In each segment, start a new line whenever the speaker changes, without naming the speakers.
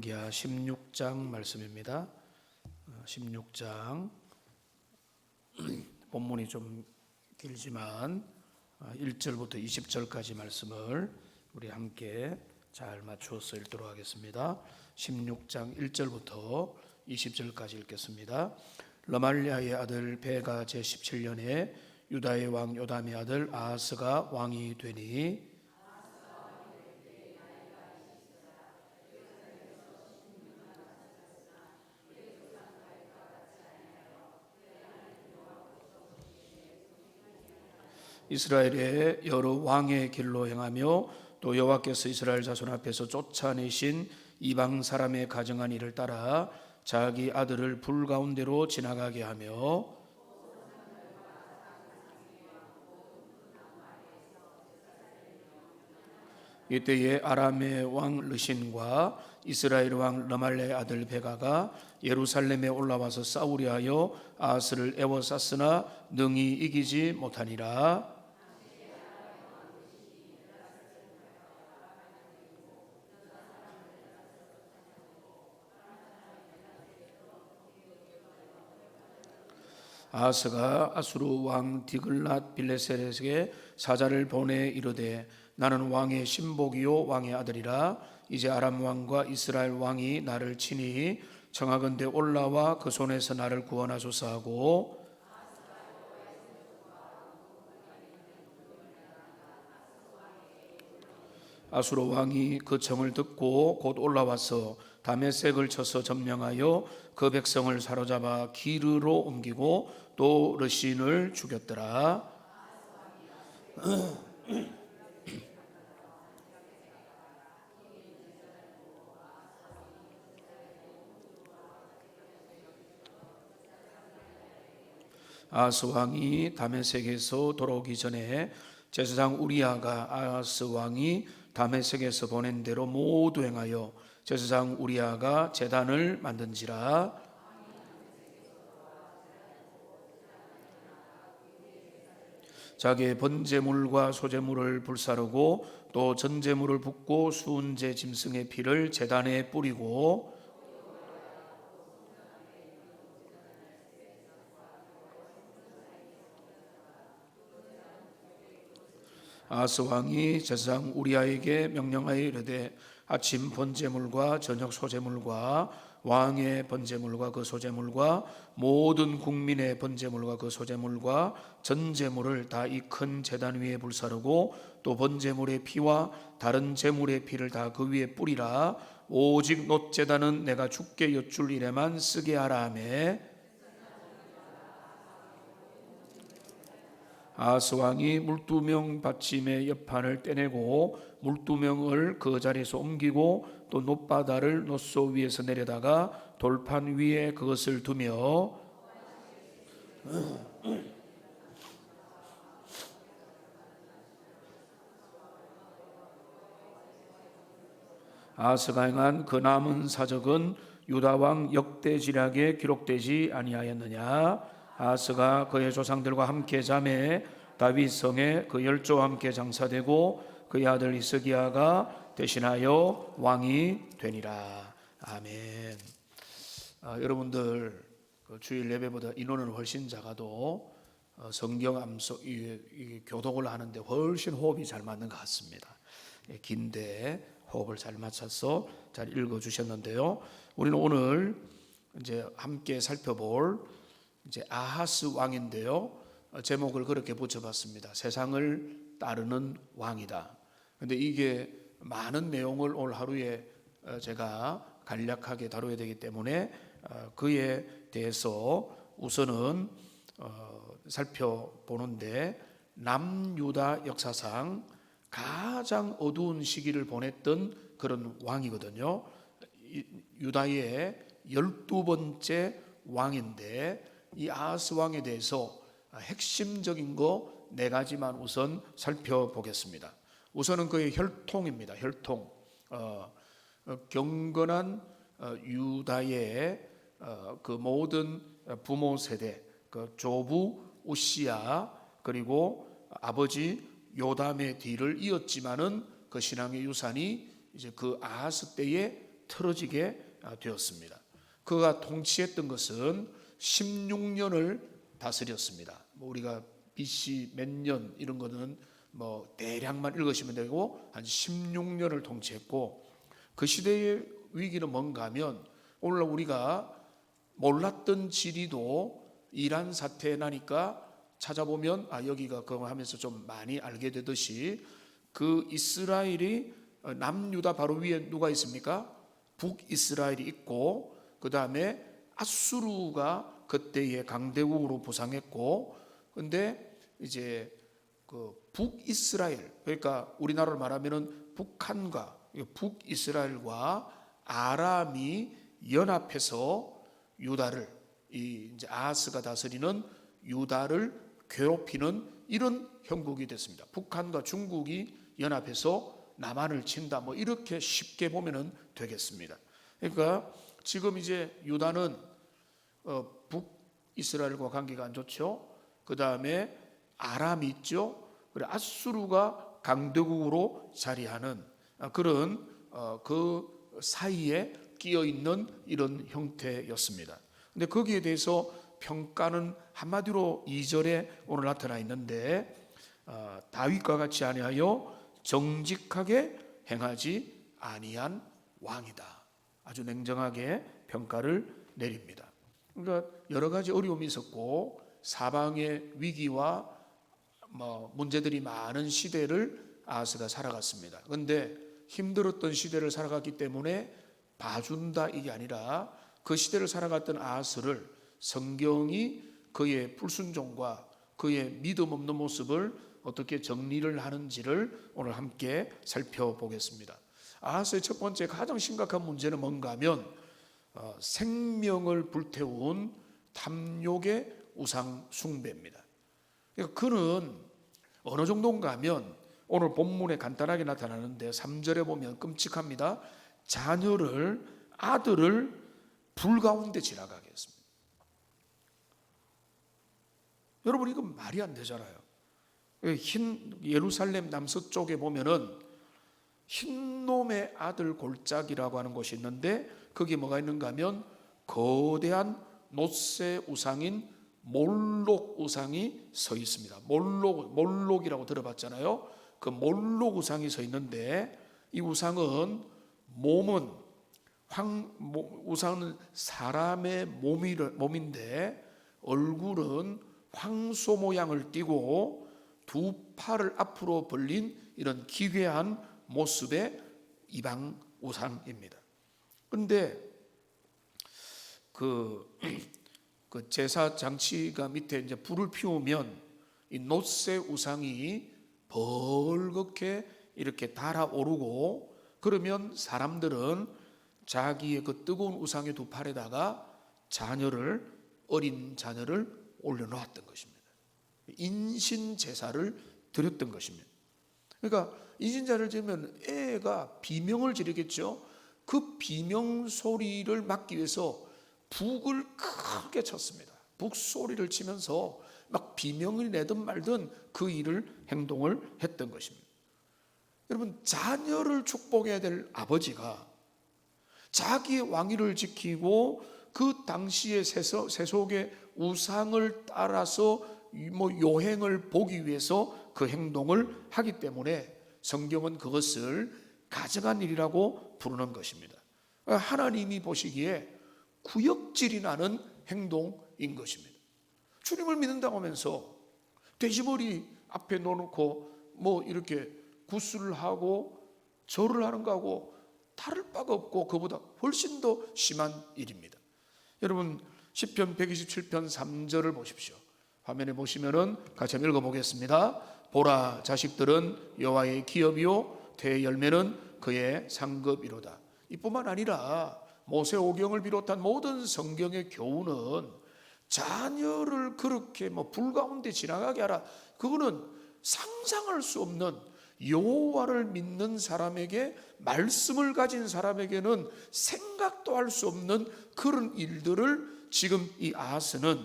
기하 16장 말씀입니다. 16장 본문이 좀 길지만 1절부터 20절까지 말씀을 우리 함께 잘 맞추어서 읽도록 하겠습니다. 16장 1절부터 20절까지 읽겠습니다. 르말리아의 아들 베가 제17년에 유다의 왕 요담의 아들 아하스가 왕이 되니 이스라엘의 여러 왕의 길로 행하며 또 여호와께서 이스라엘 자손 앞에서 쫓아내신 이방 사람의 가정한 일을 따라 자기 아들을 불 가운데로 지나가게 하며 이때에 아람의 왕 르신과 이스라엘 왕 르말레의 아들 베가가 예루살렘에 올라와서 싸우려 하여 아하스를 에워쌌으나 능히 이기지 못하니라. 아하스가 아수르 왕 디글랏 빌레셋에게 사자를 보내 이르되 나는 왕의 신복이요 왕의 아들이라. 이제 아람 왕과 이스라엘 왕이 나를 치니 청하건대 올라와 그 손에서 나를 구원하소서 하고 아수르 왕이 그 청을 듣고 곧 올라와서 다메섹을 쳐서 점령하여 그 백성을 사로잡아 기르로 옮기고 또 르신을 죽였더라. 아하스 왕이 다메섹에서 돌아오기 전에 제사장 우리아가 아하스 왕이 다메섹에서 보낸 대로 모두 행하여 제사장 우리아가 제단을 만든지라. 자기의 번제물과 소제물을 불사르고 또 전제물을 붓고 수은제 짐승의 피를 제단에 뿌리고 아하스 왕이 제사장 우리아에게 명령하여 이르되 아침 번제물과 저녁 소제물과 왕의 번제물과 그 소제물과 모든 국민의 번제물과 그 소제물과 전제물을 다 이 큰 제단 위에 불사르고 또 번제물의 피와 다른 제물의 피를 다 그 위에 뿌리라. 오직 놋제단은 내가 주께 여쭐 일에만 쓰게 하라 하며 아하스 왕이 물두명 받침의 옆판을 떼내고 물두명을 그 자리에서 옮기고 또 놋바다를 놋소 위에서 내려다가 돌판 위에 그것을 두며 아하스가 행한 그 남은 사적은 유다 왕 역대지략에 기록되지 아니하였느냐. 아하스가 그의 조상들과 함께 잠에 다윗 성에 그 열조와 함께 장사되고 그의 아들 히스기야가 대신하여 왕이 되니라. 아멘. 여러분들 주일 예배보다 인원은 훨씬 작아도 성경 암송 이 교독을 하는데 훨씬 호흡이 잘 맞는 것 같습니다. 긴데 호흡을 잘 맞춰서 잘 읽어 주셨는데요. 우리는 오늘 이제 함께 살펴볼 이제 아하스 왕인데요. 제목을 그렇게 붙여봤습니다. 세상을 따르는 왕이다. 그런데 이게 많은 내용을 오늘 하루에 제가 간략하게 다뤄야 되기 때문에 그에 대해서 우선은 살펴보는데 남유다 역사상 가장 어두운 시기를 보냈던 그런 왕이거든요. 유다의 12번째 왕인데 이 아하스 왕에 대해서 핵심적인 거 4가지만 우선 살펴보겠습니다. 우선은 그의 혈통입니다. 혈통. 경건한 유다의 그 모든 부모 세대, 그 조부 우시야 그리고 아버지 요담의 뒤를 이었지만은 그 신앙의 유산이 이제 그 아하스 때에 틀어지게 되었습니다. 그가 통치했던 것은 16년을 다스렸습니다. 우리가 BC 몇 년 이런 거는 대략만 읽으시면 되고 한 16년을 통치했고, 그 시대의 위기는 뭔가 하면 오늘 우리가 몰랐던 지리도 이란 사태 나니까 찾아보면 여기가 그거 하면서 좀 많이 알게 되듯이, 그 이스라엘이 남유다 바로 위에 누가 있습니까? 북이스라엘이 있고, 그 다음에 아수르가 그때의 강대국으로 부상했고, 근데 이제 그 북이스라엘, 그러니까 우리나라로 말하면은 북한과 북이스라엘과 아람이 연합해서 유다를, 이제 아하스가 다스리는 유다를 괴롭히는 이런 형국이 됐습니다. 북한과 중국이 연합해서 남한을 친다, 이렇게 쉽게 보면은 되겠습니다. 그러니까 지금 이제 유다는 북이스라엘과 관계가 안 좋죠. 그 다음에 아람이 있죠. 그래 아수르가 강대국으로 자리하는 그런 그 사이에 끼어 있는 이런 형태였습니다. 근데 거기에 대해서 평가는 한마디로 2절에 오늘 나타나 있는데, 다윗과 같이 아니하여 정직하게 행하지 아니한 왕이다. 아주 냉정하게 평가를 내립니다. 그러니까 여러 가지 어려움이 있었고 사방의 위기와 문제들이 많은 시대를 아하스가 살아갔습니다. 그런데 힘들었던 시대를 살아갔기 때문에 봐준다 이게 아니라, 그 시대를 살아갔던 아하스를 성경이 그의 불순종과 그의 믿음 없는 모습을 어떻게 정리를 하는지를 오늘 함께 살펴보겠습니다. 아하스의 첫 번째 가장 심각한 문제는 뭔가 하면 생명을 불태운 탐욕의 우상 숭배입니다. 그러니까 그는 어느 정도인가 하면 오늘 본문에 간단하게 나타나는데 3절에 보면 끔찍합니다. 아들을 불 가운데 지나가게 했습니다. 여러분 이건 말이 안 되잖아요. 흰 예루살렘 남서쪽에 보면은 흰놈의 아들 골짜기라고 하는 곳이 있는데, 거기에 뭐가 있는가 하면 거대한 놋새 우상인 몰록 우상이 서 있습니다. 몰록이라고 들어봤잖아요. 그 몰록 우상이 서 있는데, 이 우상은 우상은 사람의 몸인데 얼굴은 황소 모양을 띠고 두 팔을 앞으로 벌린 이런 기괴한 모습의 이방 우상입니다. 그런데 그 제사 장치가 밑에 이제 불을 피우면 이 놋새 우상이 벌겋게 이렇게 달아오르고, 그러면 사람들은 자기의 그 뜨거운 우상의 두 팔에다가 어린 자녀를 올려놓았던 것입니다. 인신 제사를 드렸던 것입니다. 그러니까 인신제사를 지으면 애가 비명을 지르겠죠. 그 비명 소리를 막기 위해서 북을 크게 쳤습니다. 북 소리를 치면서 막 비명을 내든 말든 그 행동을 했던 것입니다. 여러분, 자녀를 축복해야 될 아버지가 자기의 왕위를 지키고 그 당시의 세속의 우상을 따라서 요행을 보기 위해서 그 행동을 하기 때문에 성경은 그것을 가증한 일이라고 부르는 것입니다. 하나님이 보시기에 구역질이 나는 행동인 것입니다. 주님을 믿는다고 하면서 돼지머리 앞에 놓고 이렇게 구슬을 하고 절을 하는 거하고 다를 바가 없고 그보다 훨씬 더 심한 일입니다. 여러분, 시편 127편 3절을 보십시오. 화면에 보시면은 같이 한번 읽어보겠습니다. 보라, 자식들은 여호와의 기업이요 대열매는 그의 상급이로다. 이뿐만 아니라 모세오경을 비롯한 모든 성경의 교훈은 자녀를 그렇게 불 가운데 지나가게 하라, 그거는 상상할 수 없는, 여호와를 믿는 사람에게, 말씀을 가진 사람에게는 생각도 할 수 없는 그런 일들을 지금 이 아하스는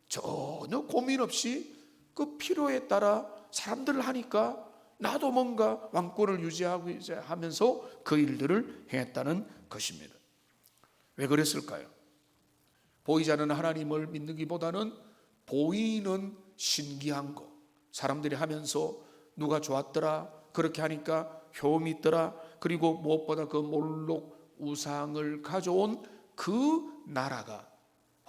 전혀 고민 없이 그 필요에 따라 사람들을 하니까 나도 뭔가 왕권을 유지하고 하면서 그 일들을 행했다는 것입니다. 왜 그랬을까요? 보이지 않는 하나님을 믿는기보다는 보이는 신기한 거, 사람들이 하면서 누가 좋았더라, 그렇게 하니까 효험이 있더라, 그리고 무엇보다 그 몰록 우상을 가져온 그 나라가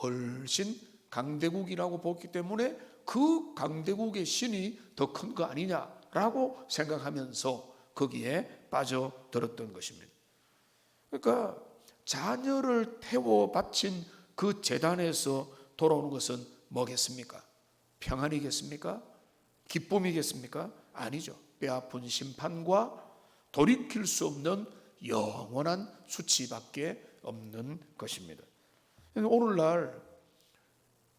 훨씬 강대국이라고 보기 때문에 그 강대국의 신이 더 큰 거 아니냐라고 생각하면서 거기에 빠져들었던 것입니다. 그러니까 자녀를 태워 바친 그 제단에서 돌아오는 것은 뭐겠습니까? 평안이겠습니까? 기쁨이겠습니까? 아니죠. 뼈아픈 심판과 돌이킬 수 없는 영원한 수치밖에 없는 것입니다. 오늘날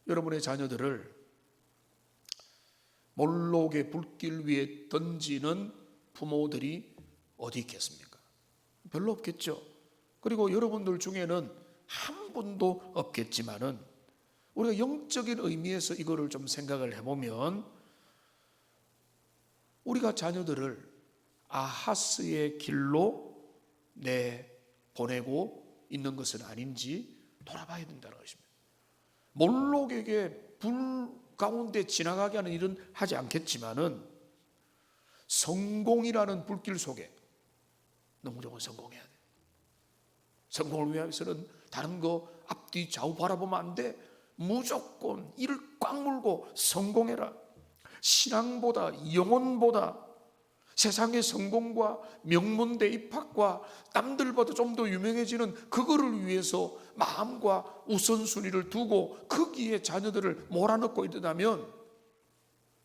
여러분의 자녀들을 몰록의 불길 위에 던지는 부모들이 어디 있겠습니까? 별로 없겠죠. 그리고 여러분들 중에는 한 분도 없겠지만은 우리가 영적인 의미에서 이거를 좀 생각을 해보면 우리가 자녀들을 아하스의 길로 내보내고 있는 것은 아닌지 돌아봐야 된다는 것입니다. 몰록에게 불 가운데 지나가게 하는 일은 하지 않겠지만은 성공이라는 불길 속에 무조건 성공해야 돼. 성공을 위해서는 다른 거 앞뒤 좌우 바라보면 안 돼. 무조건 이를 꽉 물고 성공해라. 신앙보다, 영혼보다, 세상의 성공과 명문대 입학과 남들보다 좀 더 유명해지는 그거를 위해서 마음과 우선순위를 두고 거기에 자녀들을 몰아넣고 있다면,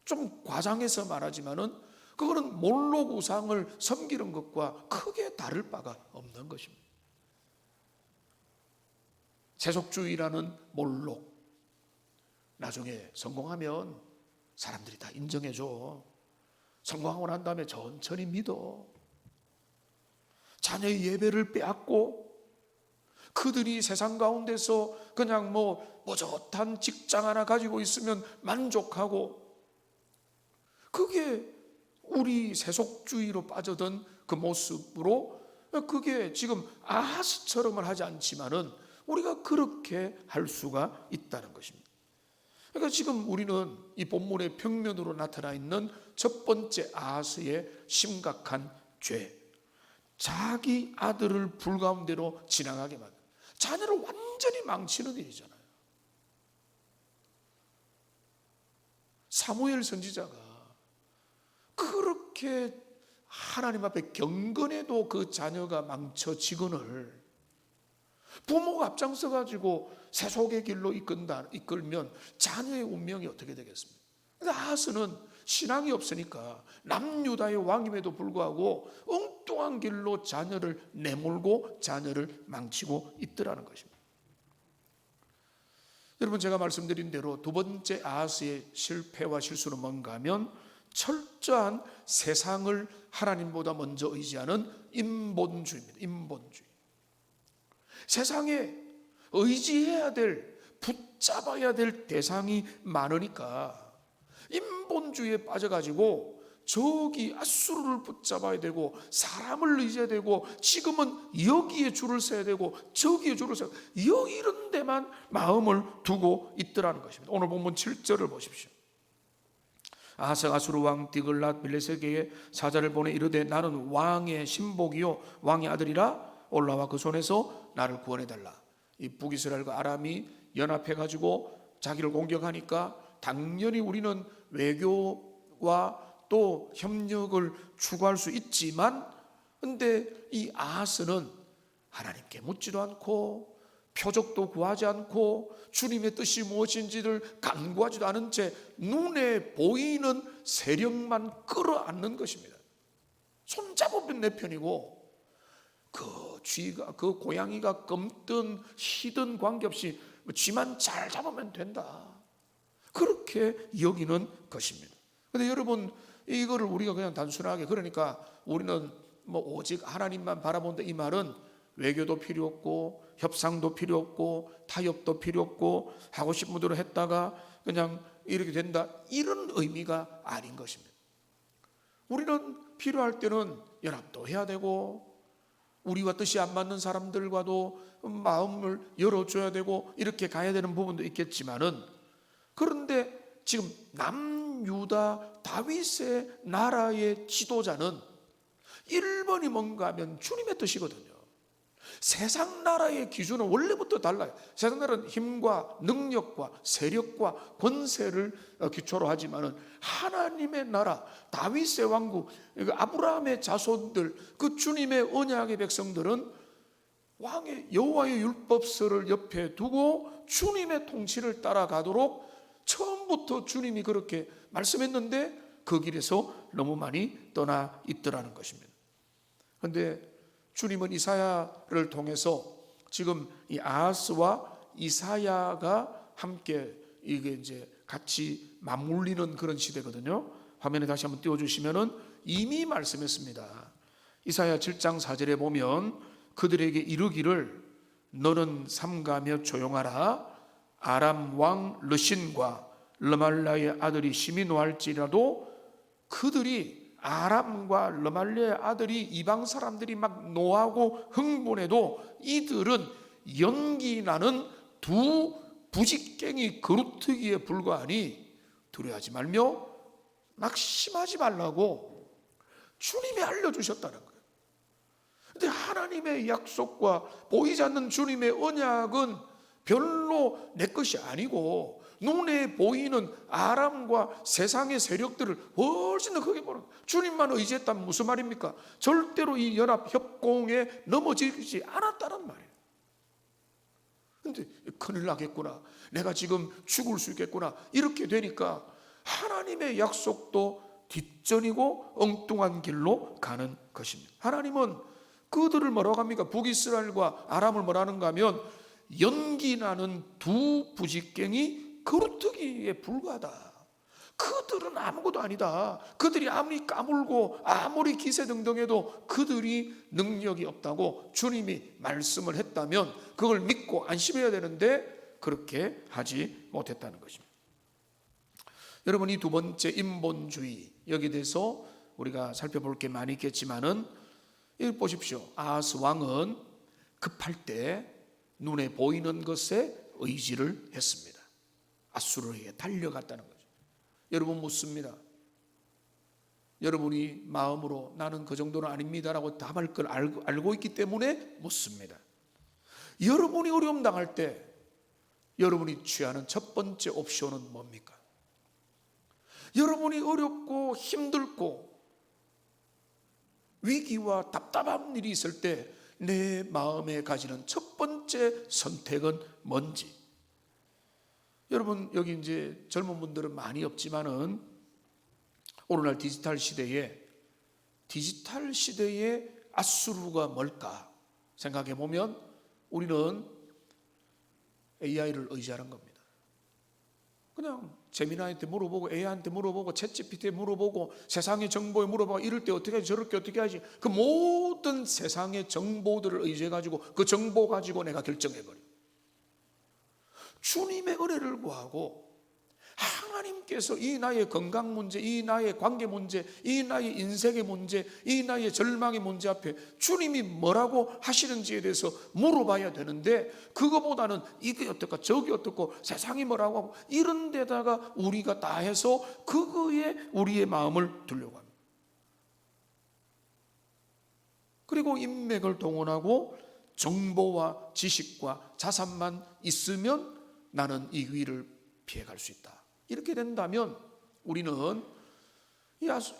좀 과장해서 말하지만은 그거는 몰록 우상을 섬기는 것과 크게 다를 바가 없는 것입니다. 세속주의라는 몰록, 나중에 성공하면 사람들이 다 인정해줘. 성공하고 난 다음에 천천히 믿어. 자녀의 예배를 빼앗고 그들이 세상 가운데서 그냥 뿌듯한 직장 하나 가지고 있으면 만족하고, 그게 우리 세속주의로 빠져든 그 모습으로, 그게 지금 아하스처럼은 하지 않지만은 우리가 그렇게 할 수가 있다는 것입니다. 그러니까 지금 우리는 이 본문의 평면으로 나타나 있는 첫 번째 아하스의 심각한 죄, 자기 아들을 불 가운데로 지나가게 만든, 자녀를 완전히 망치는 일이잖아요. 사무엘 선지자가 그렇게 하나님 앞에 경건해도 그 자녀가 망쳐지거늘 부모가 앞장서 가지고 세속의 길로 이끌면 자녀의 운명이 어떻게 되겠습니까? 아하스는 신앙이 없으니까 남유다의 왕임에도 불구하고 엉뚱한 길로 자녀를 내몰고 자녀를 망치고 있더라는 것입니다. 여러분, 제가 말씀드린 대로 두 번째 아하스의 실패와 실수는 뭔가 하면 철저한 세상을 하나님보다 먼저 의지하는 인본주의입니다. 인본주의. 세상에 의지해야 될, 붙잡아야 될 대상이 많으니까 인본주의에 빠져가지고 저기 앗수르를 붙잡아야 되고 사람을 의지해야 되고 지금은 여기에 줄을 서야 되고 저기에 줄을 서야 되고 이런 데만 마음을 두고 있더라는 것입니다. 오늘 본문 7절을 보십시오. 아하스가 아수르 왕 디글랏 빌레셋에게 사자를 보내 이르되 나는 왕의 신복이요 왕의 아들이라 올라와 그 손에서 나를 구원해달라. 이 북이스라엘과 아람이 연합해가지고 자기를 공격하니까 당연히 우리는 외교와 또 협력을 추구할 수 있지만, 근데 이 아하스는 하나님께 묻지도 않고 표적도 구하지 않고 주님의 뜻이 무엇인지를 간구하지도 않은 채 눈에 보이는 세력만 끌어안는 것입니다. 손잡으면 내 편이고 그 쥐가, 그 고양이가 검든 희든 관계없이 쥐만 잘 잡으면 된다, 그렇게 여기는 것입니다. 그런데 여러분, 이거를 우리가 그냥 단순하게, 그러니까 우리는 오직 하나님만 바라본다, 이 말은 외교도 필요 없고 협상도 필요 없고 타협도 필요 없고 하고 싶은 대로 했다가 그냥 이렇게 된다, 이런 의미가 아닌 것입니다. 우리는 필요할 때는 연합도 해야 되고 우리와 뜻이 안 맞는 사람들과도 마음을 열어줘야 되고 이렇게 가야 되는 부분도 있겠지만은, 그런데 지금 남유다 다윗의 나라의 지도자는 1번이 뭔가 하면 주님의 뜻이거든요. 세상 나라의 기준은 원래부터 달라요. 세상 나라는 힘과 능력과 세력과 권세를 기초로 하지만은 하나님의 나라, 다윗의 왕국, 아브라함의 자손들, 그 주님의 언약의 백성들은 왕의 여호와의 율법서를 옆에 두고 주님의 통치를 따라가도록 처음부터 주님이 그렇게 말씀했는데 그 길에서 너무 많이 떠나 있더라는 것입니다. 그런데 주님은 이사야를 통해서 지금 이 아하스와 이사야가 함께 이게 이제 같이 맞물리는 그런 시대거든요. 화면에 다시 한번 띄워주시면은 이미 말씀했습니다. 이사야 7장 4절에 보면 그들에게 이르기를 너는 삼가며 조용하라. 아람 왕 르신과 르말라의 아들이 심히 노할지라도, 그들이 아람과 르말레의 아들이 이방 사람들이 막 노하고 흥분해도 이들은 연기 나는 두 부직갱이 그루트기에 불과하니 두려워하지 말며 낙심하지 말라고 주님이 알려주셨다는 거예요. 근데 하나님의 약속과 보이지 않는 주님의 언약은 별로 내 것이 아니고 눈에 보이는 아람과 세상의 세력들을 훨씬 더 크게 보는, 주님만 의지했다면 무슨 말입니까? 절대로 이 연합 협공에 넘어지지 않았다는 말이에요. 근데 큰일 나겠구나, 내가 지금 죽을 수 있겠구나, 이렇게 되니까 하나님의 약속도 뒷전이고 엉뚱한 길로 가는 것입니다. 하나님은 그들을 뭐라고 합니까? 북이스라엘과 아람을 뭐라는가 하면 연기 나는 두 부직갱이 그루트기에 불과하다. 그들은 아무것도 아니다. 그들이 아무리 까불고 아무리 기세등등해도 그들이 능력이 없다고 주님이 말씀을 했다면 그걸 믿고 안심해야 되는데 그렇게 하지 못했다는 것입니다. 여러분, 이 두 번째 인본주의, 여기에 대해서 우리가 살펴볼 게 많이 있겠지만은 여기 보십시오. 아하스 왕은 급할 때 눈에 보이는 것에 의지를 했습니다. 아수르에게 달려갔다는 거죠. 여러분 묻습니다. 여러분이 마음으로 나는 그 정도는 아닙니다라고 답할 걸 알고 있기 때문에 묻습니다. 여러분이 어려움 당할 때 여러분이 취하는 첫 번째 옵션은 뭡니까? 여러분이 어렵고 힘들고 위기와 답답한 일이 있을 때 내 마음에 가지는 첫 번째 선택은 뭔지? 여러분, 여기 이제 젊은 분들은 많이 없지만은 오늘날 디지털 시대에 아수르가 뭘까 생각해 보면 우리는 AI를 의지하는 겁니다. 그냥 제미나이한테 물어보고 AI한테 물어보고 챗GPT에 물어보고 세상의 정보에 물어보고 이럴 때 어떻게 하지 저럴 때 어떻게 하지, 그 모든 세상의 정보들을 의지해 가지고 그 정보 가지고 내가 결정해 버려. 주님의 은혜를 구하고 하나님께서 이 나의 건강 문제, 이 나의 관계 문제, 이 나의 인생의 문제, 이 나의 절망의 문제 앞에 주님이 뭐라고 하시는지에 대해서 물어봐야 되는데, 그거보다는 이게 어떨까 저게 어떻고 세상이 뭐라고 하고 이런 데다가 우리가 다 해서 그거에 우리의 마음을 두려고 합니다. 그리고 인맥을 동원하고 정보와 지식과 자산만 있으면 나는 이 위를 피해갈 수 있다. 이렇게 된다면 우리는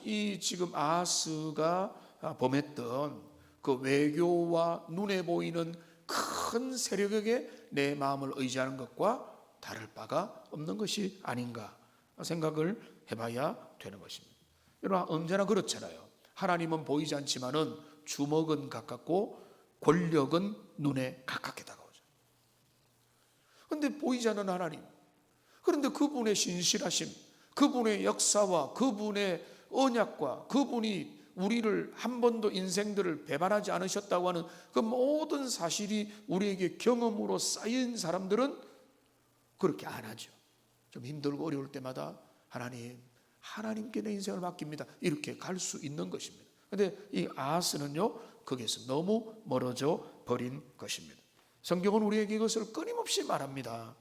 이 지금 아하스가 범했던 그 외교와 눈에 보이는 큰 세력에게 내 마음을 의지하는 것과 다를 바가 없는 것이 아닌가 생각을 해봐야 되는 것입니다. 여러분, 언제나 그렇잖아요. 하나님은 보이지 않지만은 주먹은 가깝고 권력은 눈에 가깝게 다가오죠. 그런데 보이지 않는 하나님, 그런데 그분의 신실하심, 그분의 역사와 그분의 언약과 그분이 우리를 한 번도 인생들을 배반하지 않으셨다고 하는 그 모든 사실이 우리에게 경험으로 쌓인 사람들은 그렇게 안 하죠. 좀 힘들고 어려울 때마다 하나님께 내 인생을 맡깁니다, 이렇게 갈 수 있는 것입니다. 그런데 이 아하스는요 거기에서 너무 멀어져 버린 것입니다. 성경은 우리에게 이것을 끊임없이 말합니다.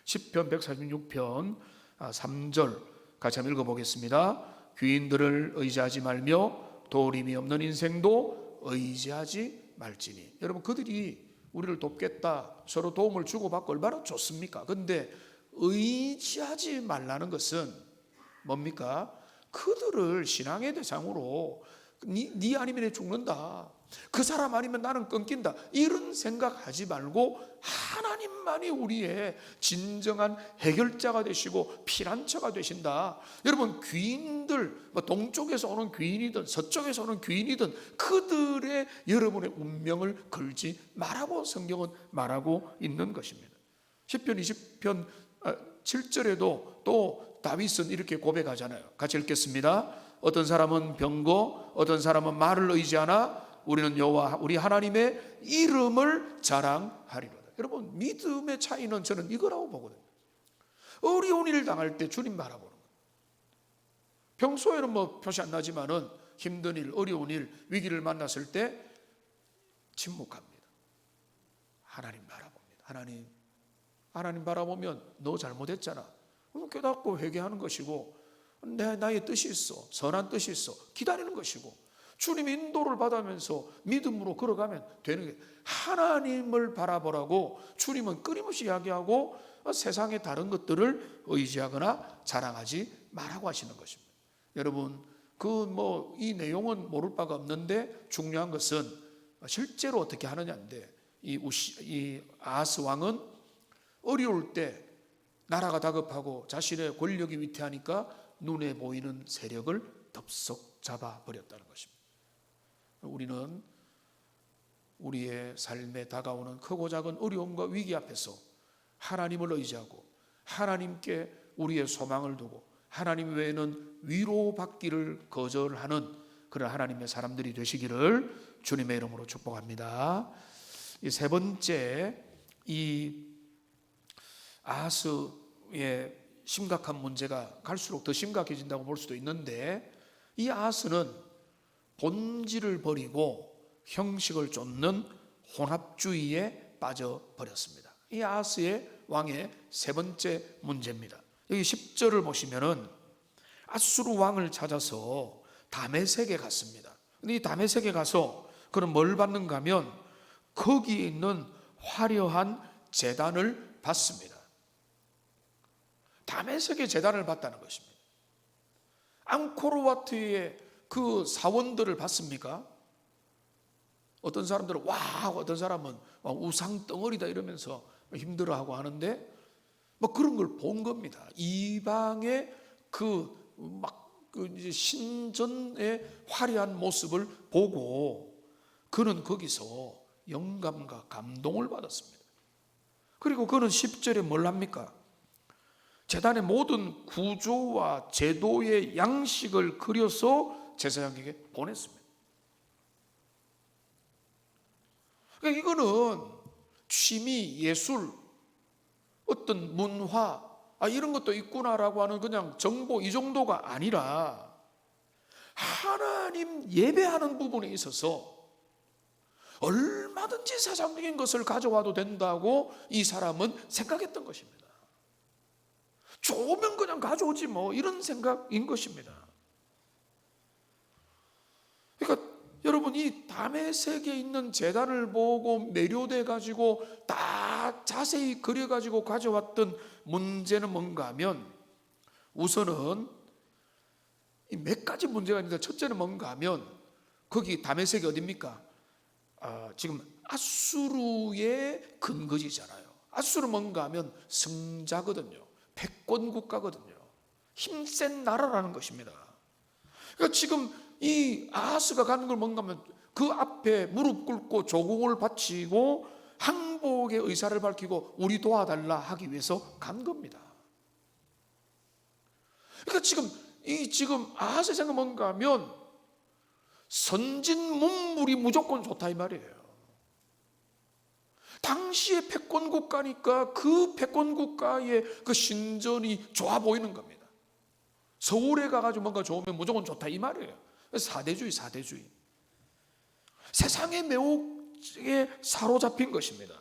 시편 146편 3절 같이 한번 읽어보겠습니다. 귀인들을 의지하지 말며 도림이 없는 인생도 의지하지 말지니. 여러분, 그들이 우리를 돕겠다, 서로 도움을 주고받고 얼마나 좋습니까? 그런데 의지하지 말라는 것은 뭡니까? 그들을 신앙의 대상으로 네 아니면 죽는다, 그 사람 아니면 나는 끊긴다, 이런 생각하지 말고 하나님만이 우리의 진정한 해결자가 되시고 피난처가 되신다. 여러분, 귀인들, 동쪽에서 오는 귀인이든 서쪽에서 오는 귀인이든 그들의 여러분의 운명을 걸지 말라고 성경은 말하고 있는 것입니다. 시편 20편 7절에도 또 다윗은 이렇게 고백하잖아요. 같이 읽겠습니다. 어떤 사람은 병거, 어떤 사람은 말을 의지하나 우리는 여호와 우리 하나님의 이름을 자랑하리로다. 여러분, 믿음의 차이는 저는 이거라고 보거든요. 어려운 일 당할 때 주님 바라보는 거예요. 평소에는 뭐 표시 안 나지만은 힘든 일, 어려운 일, 위기를 만났을 때 침묵합니다. 하나님 바라봅니다. 하나님 바라보면 너 잘못했잖아, 깨닫고 회개하는 것이고, 나의 뜻이 있어, 선한 뜻이 있어, 기다리는 것이고, 주님의 인도를 받으면서 믿음으로 걸어가면 되는 게, 하나님을 바라보라고 주님은 끊임없이 이야기하고 세상의 다른 것들을 의지하거나 자랑하지 말라고 하시는 것입니다. 여러분, 이 내용은 모를 바가 없는데 중요한 것은 실제로 어떻게 하느냐인데, 이 아하스 왕은 어려울 때 나라가 다급하고 자신의 권력이 위태하니까 눈에 보이는 세력을 덥석 잡아버렸다는 것입니다. 우리는 우리의 삶에 다가오는 크고 작은 어려움과 위기 앞에서 하나님을 의지하고 하나님께 우리의 소망을 두고 하나님 외에는 위로받기를 거절하는 그런 하나님의 사람들이 되시기를 주님의 이름으로 축복합니다. 이 세 번째, 이 아하스의 심각한 문제가 갈수록 더 심각해진다고 볼 수도 있는데, 이 아하스는 본질을 버리고 형식을 쫓는 혼합주의에 빠져버렸습니다. 이 아하스의 왕의 세 번째 문제입니다. 여기 10절을 보시면은 아수르 왕을 찾아서 다메섹에 갔습니다. 근데 이 다메섹에 가서 그는 뭘 받는가 하면 거기에 있는 화려한 제단을 받습니다. 다메섹의 제단을 받다는 것입니다. 앙코르와트의 그 사원들을 봤습니까? 어떤 사람들은 와, 어떤 사람은 우상 덩어리다 이러면서 힘들어하고 하는데, 그런 걸 본 겁니다. 이방의 이제 신전의 화려한 모습을 보고 그는 거기서 영감과 감동을 받았습니다. 그리고 그는 10절에 뭘 합니까? 제단의 모든 구조와 제도의 양식을 그려서 제사장에게 보냈습니다. 그러니까 이거는 취미, 예술, 어떤 문화, 이런 것도 있구나라고 하는 그냥 정보 이 정도가 아니라 하나님 예배하는 부분에 있어서 얼마든지 세상적인 것을 가져와도 된다고 이 사람은 생각했던 것입니다. 좋으면 그냥 가져오지 뭐, 이런 생각인 것입니다. 그러니까 여러분, 이 다메섹에 있는 제단을 보고 매료돼 가지고 다 자세히 그려 가지고 가져왔던 문제는 뭔가 하면, 우선은 몇 가지 문제가 있는데, 첫째는 뭔가 하면 거기 다메섹이 어디입니까? 지금 아수르의 근거지잖아요. 아수르는 뭔가 하면 승자거든요. 패권 국가거든요. 힘센 나라라는 것입니다. 그러니까 지금 이 아하스가 가는 걸 뭔가 하면 그 앞에 무릎 꿇고 조공을 바치고 항복의 의사를 밝히고 우리 도와달라 하기 위해서 간 겁니다. 그러니까 지금 아하스의 생각은 뭔가 하면 선진 문물이 무조건 좋다 이 말이에요. 당시의 패권 국가니까 그 패권 국가의 그 신전이 좋아 보이는 겁니다. 서울에 가가지고 뭔가 좋으면 무조건 좋다 이 말이에요. 사대주의. 세상의 매혹에 사로잡힌 것입니다.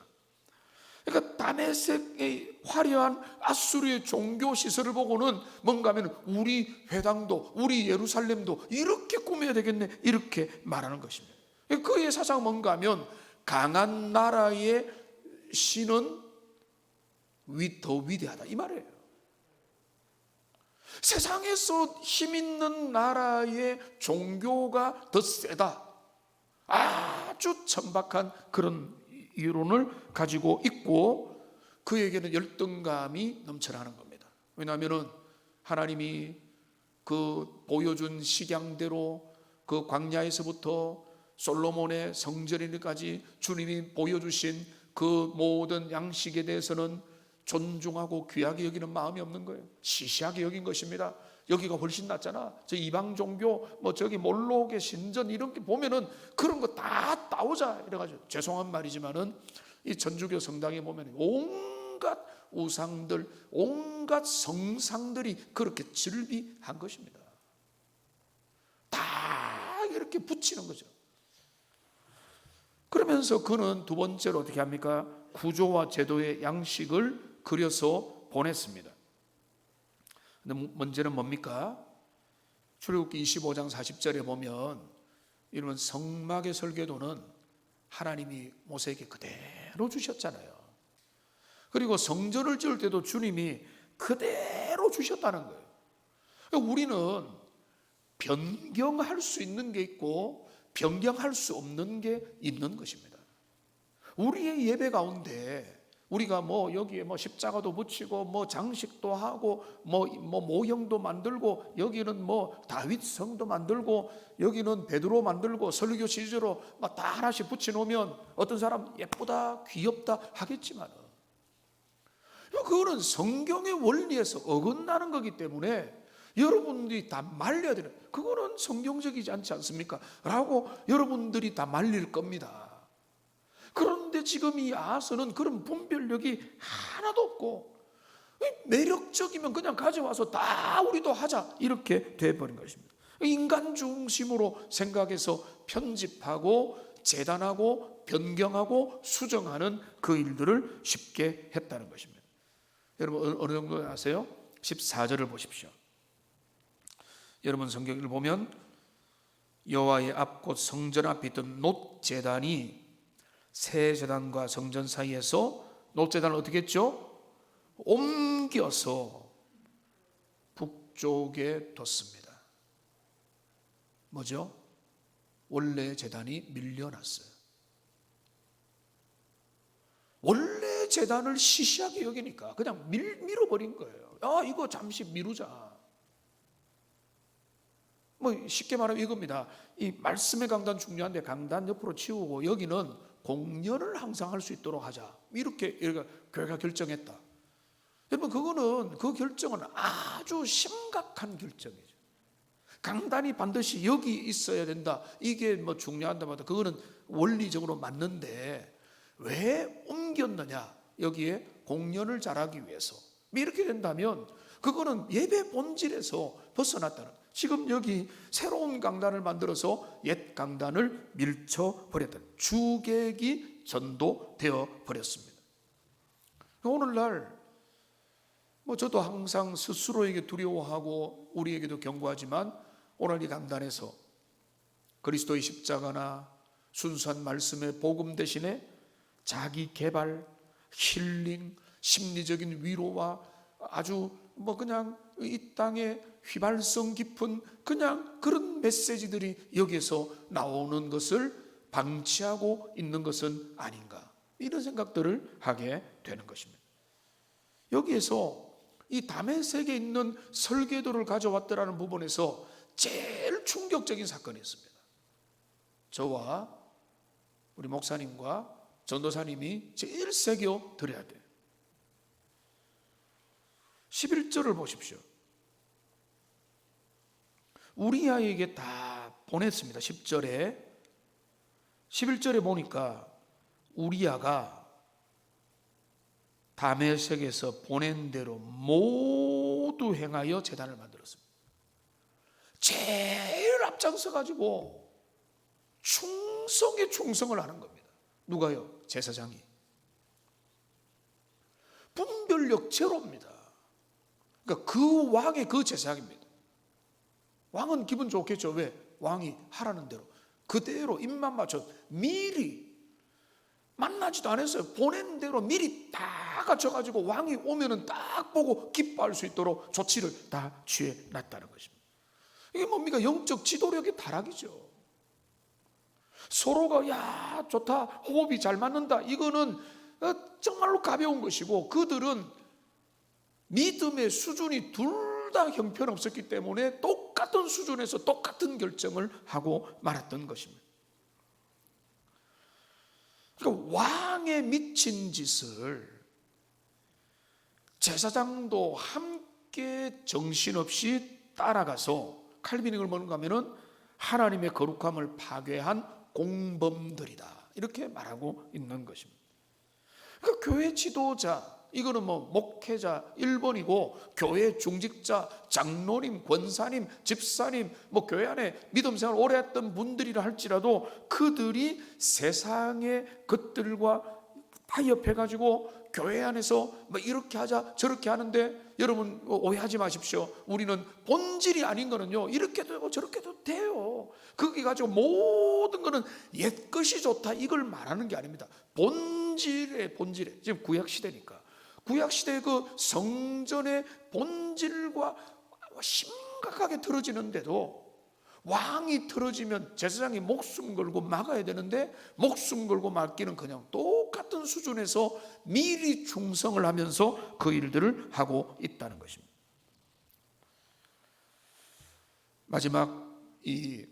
그러니까 다메섹의 화려한 아수르의 종교 시설을 보고는 뭔가 하면 우리 회당도 우리 예루살렘도 이렇게 꾸며야 되겠네 이렇게 말하는 것입니다. 그의 사상은 뭔가 하면 강한 나라의 신은 더 위대하다 이 말이에요. 세상에서 힘 있는 나라의 종교가 더 세다. 아주 천박한 그런 이론을 가지고 있고 그에게는 열등감이 넘쳐나는 겁니다. 왜냐하면 하나님이 그 보여준 식양대로 그 광야에서부터 솔로몬의 성전에까지 주님이 보여주신 그 모든 양식에 대해서는 존중하고 귀하게 여기는 마음이 없는 거예요. 시시하게 여긴 것입니다. 여기가 훨씬 낫잖아. 저 이방 종교 뭐 저기 몰록의 신전 이런 게 보면은 그런 거 다 따오자 이래가지고 죄송한 말이지만은 이 천주교 성당에 보면 온갖 우상들 온갖 성상들이 그렇게 즐비한 것입니다. 다 이렇게 붙이는 거죠. 그러면서 그는 두 번째로 어떻게 합니까? 구조와 제도의 양식을 그려서 보냈습니다. 근데 문제는 뭡니까? 출애굽기 25장 40절에 보면 이런 성막의 설계도는 하나님이 모세에게 그대로 주셨잖아요. 그리고 성전을 지을 때도 주님이 그대로 주셨다는 거예요. 우리는 변경할 수 있는 게 있고 변경할 수 없는 게 있는 것입니다. 우리의 예배 가운데 우리가 뭐 여기에 뭐 십자가도 붙이고 뭐 장식도 하고 뭐 모형도 만들고 여기는 뭐 다윗 성도 만들고 여기는 베드로 만들고 설교 시제로 막 다 하나씩 붙여 놓으면 어떤 사람 예쁘다 귀엽다 하겠지만 그거는 성경의 원리에서 어긋나는 거기 때문에 여러분들이 다 말려야 되는 그거는 성경적이지 않지 않습니까? 라고 여러분들이 다 말릴 겁니다. 그런데 지금 이 아하스는 그런 분별력이 하나도 없고 매력적이면 그냥 가져와서 다 우리도 하자 이렇게 돼버린 것입니다. 인간 중심으로 생각해서 편집하고 재단하고 변경하고 수정하는 그 일들을 쉽게 했다는 것입니다. 여러분 어느 정도 아세요? 14절을 보십시오. 여러분 성경을 보면 여호와의 앞 곧 성전 앞에 있던 놋 제단이 새 제단과 성전 사이에서 놋 제단을 어떻게 했죠? 옮겨서 북쪽에 뒀습니다. 뭐죠? 원래 제단이 밀려났어요. 원래 제단을 시시하게 여기니까 그냥 밀어버린 거예요. 이거 잠시 미루자. 뭐 쉽게 말하면 이겁니다. 이 말씀의 강단 중요한데 강단 옆으로 치우고 여기는 공연을 항상 할 수 있도록 하자. 이렇게 교회가 결정했다. 여러분 그거는 그 결정은 아주 심각한 결정이죠. 강단이 반드시 여기 있어야 된다. 이게 뭐 중요한다마다 그거는 원리적으로 맞는데 왜 옮겼느냐? 여기에 공연을 잘하기 위해서. 이렇게 된다면 그거는 예배 본질에서 벗어났다는 거예요. 지금 여기 새로운 강단을 만들어서 옛 강단을 밀쳐버렸다. 주객이 전도되어 버렸습니다. 오늘날 저도 항상 스스로에게 두려워하고 우리에게도 경고하지만 오늘 이 강단에서 그리스도의 십자가나 순수한 말씀의 복음 대신에 자기 개발, 힐링, 심리적인 위로와 아주 그냥 이 땅에 휘발성 깊은 그냥 그런 메시지들이 여기에서 나오는 것을 방치하고 있는 것은 아닌가 이런 생각들을 하게 되는 것입니다. 여기에서 이 다메섹에 있는 설계도를 가져왔더라는 부분에서 제일 충격적인 사건이 있습니다. 저와 우리 목사님과 전도사님이 제일 새겨 드려야 돼요. 11절을 보십시오. 우리아에게 다 보냈습니다. 10절에 11절에 보니까 우리아가 다메섹에서 보낸 대로 모두 행하여 제단을 만들었습니다. 제일 앞장서 가지고 충성에 충성을 하는 겁니다. 누가요? 제사장이. 분별력 제로입니다. 그러니까 그 왕의 그 제사장입니다. 왕은 기분 좋겠죠. 왜? 왕이 하라는 대로 그대로 입만 맞춰 미리 만나지도 않았어요. 보낸 대로 미리 다 갖춰가지고 왕이 오면은 딱 보고 기뻐할 수 있도록 조치를 다 취해 놨다는 것입니다. 이게 뭡니까? 영적 지도력의 타락이죠. 서로가 야 좋다, 호흡이 잘 맞는다, 이거는 정말로 가벼운 것이고, 그들은 믿음의 수준이 둘 다 형편없었기 때문에 똑같은 수준에서 똑같은 결정을 하고 말았던 것입니다. 그러니까 왕의 미친 짓을 제사장도 함께 정신없이 따라가서, 칼빈이 그걸 뭔가 하면은 하나님의 거룩함을 파괴한 공범들이다, 이렇게 말하고 있는 것입니다. 그러니까 교회 지도자, 이거는 목회자 1번이고, 교회 중직자, 장로님, 권사님, 집사님, 교회 안에 믿음 생활 오래 했던 분들이라 할지라도 그들이 세상의 것들과 타협해가지고 교회 안에서 이렇게 하자 저렇게 하는데, 여러분 오해하지 마십시오. 우리는 본질이 아닌 거는요, 이렇게도 되고 저렇게도 돼요. 그게 가지고 모든 거는 옛 것이 좋다, 이걸 말하는 게 아닙니다. 본질에 지금 구약시대니까 구약시대의 그 성전의 본질과 심각하게 틀어지는데도, 왕이 틀어지면 제사장이 목숨 걸고 막아야 되는데 목숨 걸고 막기는 그냥 똑같은 수준에서 미리 충성을 하면서 그 일들을 하고 있다는 것입니다. 마지막 이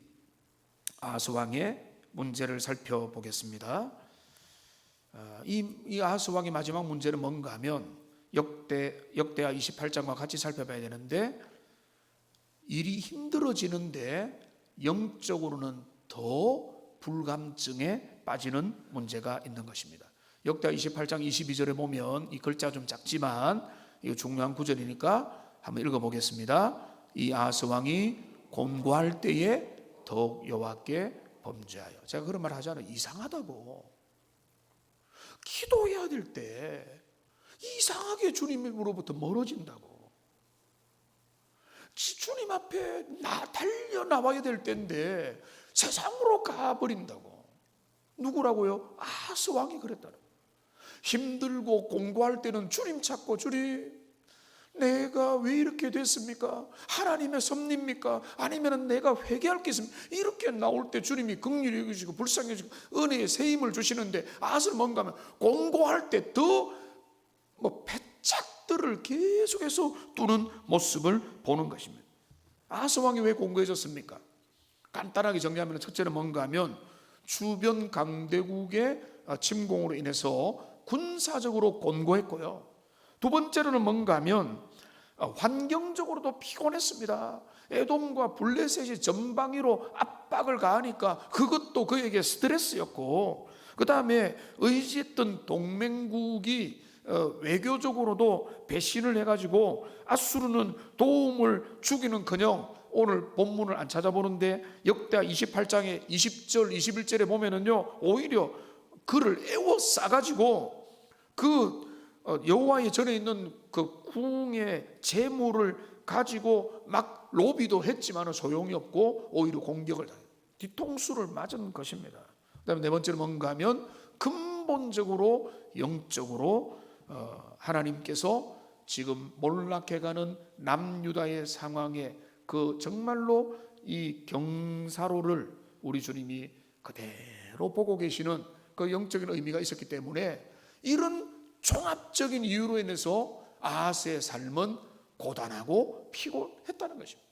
아하스 왕의 문제를 살펴보겠습니다. 이 아하스 왕의 마지막 문제는 뭔가 하면 역대하 28장과 같이 살펴봐야 되는데, 일이 힘들어지는데 영적으로는 더 불감증에 빠지는 문제가 있는 것입니다. 역대하 28장 22절에 보면, 이 글자가 좀 작지만 이거 중요한 구절이니까 한번 읽어보겠습니다. 이 아하스 왕이 곤고할 때에 더욱 여호와께 범죄하여. 제가 그런 말 하잖아요. 이상하다고. 기도해야 될 때 이상하게 주님으로부터 멀어진다고. 주님 앞에 달려 나와야 될 때인데 세상으로 가버린다고. 누구라고요? 아하스 왕이 그랬다는. 힘들고 공고할 때는 주님 찾고, 주님 내가 왜 이렇게 됐습니까? 하나님의 섭리입니까? 아니면 내가 회개할 게 있습니까? 이렇게 나올 때 주님이 긍휼히 여기시고 불쌍히 여기시고 은혜의 새 힘을 주시는데, 아하스는 뭔가 하면 공고할 때 더 패착들을 계속해서 두는 모습을 보는 것입니다. 아하스 왕이 왜 공고해졌습니까? 간단하게 정리하면 첫째는 뭔가 하면 주변 강대국의 침공으로 인해서 군사적으로 곤고했고요. 두 번째로는 뭔가 하면 환경적으로도 피곤했습니다. 에돔과 블레셋이 전방위로 압박을 가하니까 그것도 그에게 스트레스였고, 그 다음에 의지했던 동맹국이 외교적으로도 배신을 해가지고 아수르는 도움을 주기는커녕, 오늘 본문을 안 찾아보는데 역대하 28장의 20절 21절에 보면은요, 오히려 그를 에워싸가지고 그 여호와의 전에 있는 그 궁의 재물을 가지고 막 로비도 했지만 소용이 없고 오히려 공격을 뒤통수를 맞은 것입니다. 그다음에 네 번째로 뭔가 하면 근본적으로 영적으로 하나님께서 지금 몰락해가는 남유다의 상황에 그 정말로 이 경사로를 우리 주님이 그대로 보고 계시는 그 영적인 의미가 있었기 때문에, 이런 종합적인 이유로 인해서 아하스의 삶은 고단하고 피곤했다는 것입니다.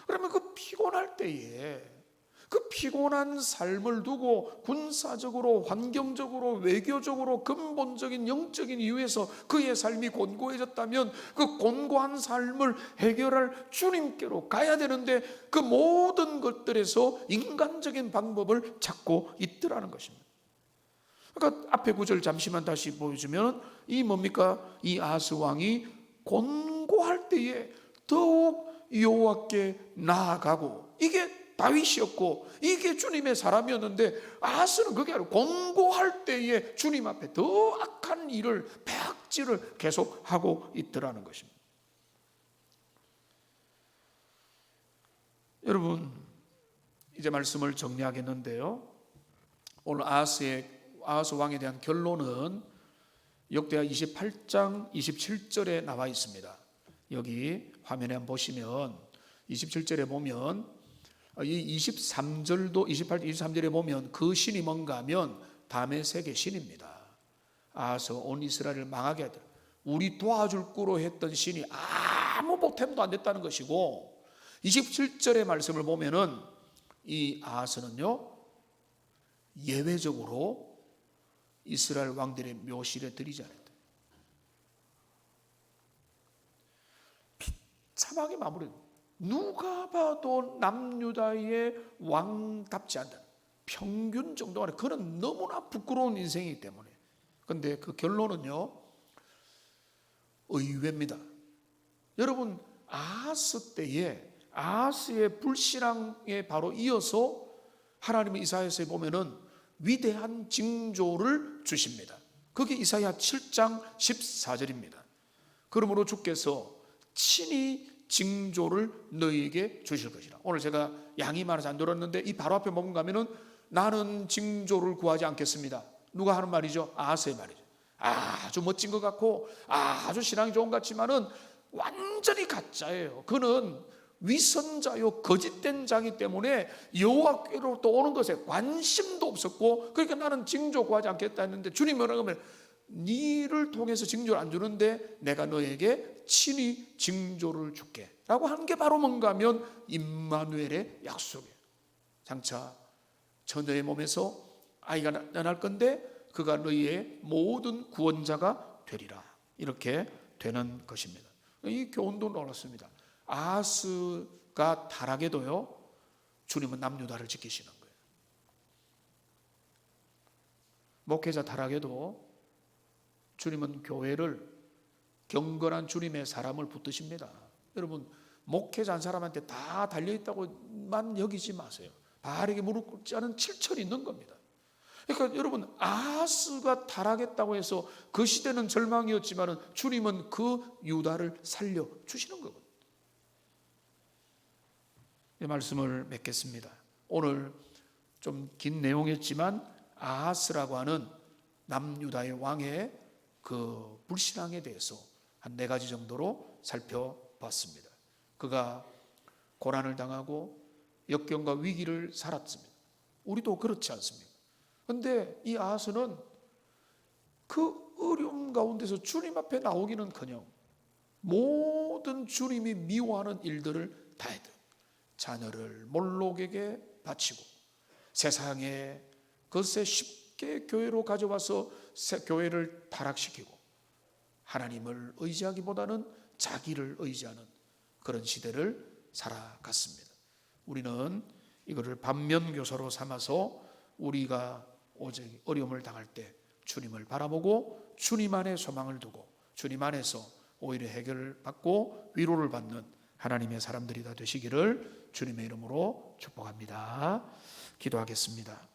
그러면 그 피곤할 때에 그 피곤한 삶을 두고 군사적으로, 환경적으로, 외교적으로 근본적인 영적인 이유에서 그의 삶이 곤고해졌다면, 그 곤고한 삶을 해결할 주님께로 가야 되는데 그 모든 것들에서 인간적인 방법을 찾고 있더라는 것입니다. 그러니까 앞에 구절 잠시만 다시 보여주면, 이 뭡니까? 이 아하스 왕이 곤고할 때에 더욱 여호와께 나아가고, 이게 다윗이었고 이게 주님의 사람이었는데 아하스는 그게 아니라 권고할 때에 주님 앞에 더 악한 일을, 배악질을 계속하고 있더라는 것입니다. 여러분, 이제 말씀을 정리하겠는데요, 오늘 아하스 왕에 대한 결론은 역대하 28장 27절에 나와 있습니다. 여기 화면에 한번 보시면 27절에 보면 이 23절도 23절에 보면 그 신이 뭔가 하면 다메섹의 신입니다. 아하스 온 이스라엘을 망하게 하더라. 우리 도와줄 거로 했던 신이 아무 보탬도 안 됐다는 것이고, 27절의 말씀을 보면은 이 아하스는요 예외적으로 이스라엘 왕들의 묘실에 들이지 않았다. 비참하게 마무리됩니다. 누가 봐도 남유다의 왕답지 않다. 평균 정도가 그는 너무나 부끄러운 인생이기 때문에. 그런데 그 결론은요 의외입니다. 여러분, 아하스 때에 아하스의 불신앙에 바로 이어서 하나님의 이사야서에 보면은 위대한 징조를 주십니다. 그게 이사야 7장 14절입니다. 그러므로 주께서 친히 징조를 너희에게 주실 것이라. 오늘 제가 양이 많아서 안 들었는데 이 바로 앞에 뭔가 하면은 나는 징조를 구하지 않겠습니다. 누가 하는 말이죠? 아하스의 말이죠. 아주 멋진 것 같고 아주 신앙이 좋은 것 같지만은 완전히 가짜예요. 그는 위선자요 거짓된 자이기 때문에 여호와께로부터 오는 것에 관심도 없었고, 그러니까 나는 징조 구하지 않겠다 했는데 주님이 뭐라고 하면 니를 통해서 징조를 안 주는데 내가 너에게 친히 징조를 줄게 라고 하는 게 바로 뭔가 하면 임마누엘의 약속이에요. 장차 처녀의 몸에서 아이가 나날 건데 그가 너희의 모든 구원자가 되리라, 이렇게 되는 것입니다. 이 교훈도 놀랐습니다. 아하스가 타락해도요 주님은 남유다를 지키시는 거예요. 목회자 타락해도 주님은 교회를, 경건한 주님의 사람을 붙드십니다. 여러분, 목회자 한 사람한테 다 달려있다고만 여기지 마세요. 바알에게 무릎 꿇지 않은 7천이 있는 겁니다. 그러니까 여러분, 아하스가 타락했다고 해서 그 시대는 절망이었지만 주님은 그 유다를 살려주시는 거거든요. 이 말씀을 맺겠습니다. 오늘 좀 긴 내용이었지만 아하스라고 하는 남유다의 왕의 그 불신앙에 대해서 한 4가지 정도로 살펴봤습니다. 그가 고난을 당하고 역경과 위기를 살았습니다. 우리도 그렇지 않습니까? 그런데 이 아하스는 그 어려움 가운데서 주님 앞에 나오기는커녕 모든 주님이 미워하는 일들을 다 했다. 자녀를 몰록에게 바치고 세상의 것에 쉽게 교회로 가져와서 교회를 타락시키고 하나님을 의지하기보다는 자기를 의지하는 그런 시대를 살아갔습니다. 우리는 이거를 반면교사로 삼아서 우리가 오직 어려움을 당할 때 주님을 바라보고 주님 안에 소망을 두고 주님 안에서 오히려 해결을 받고 위로를 받는 하나님의 사람들이 다 되시기를 주님의 이름으로 축복합니다. 기도하겠습니다.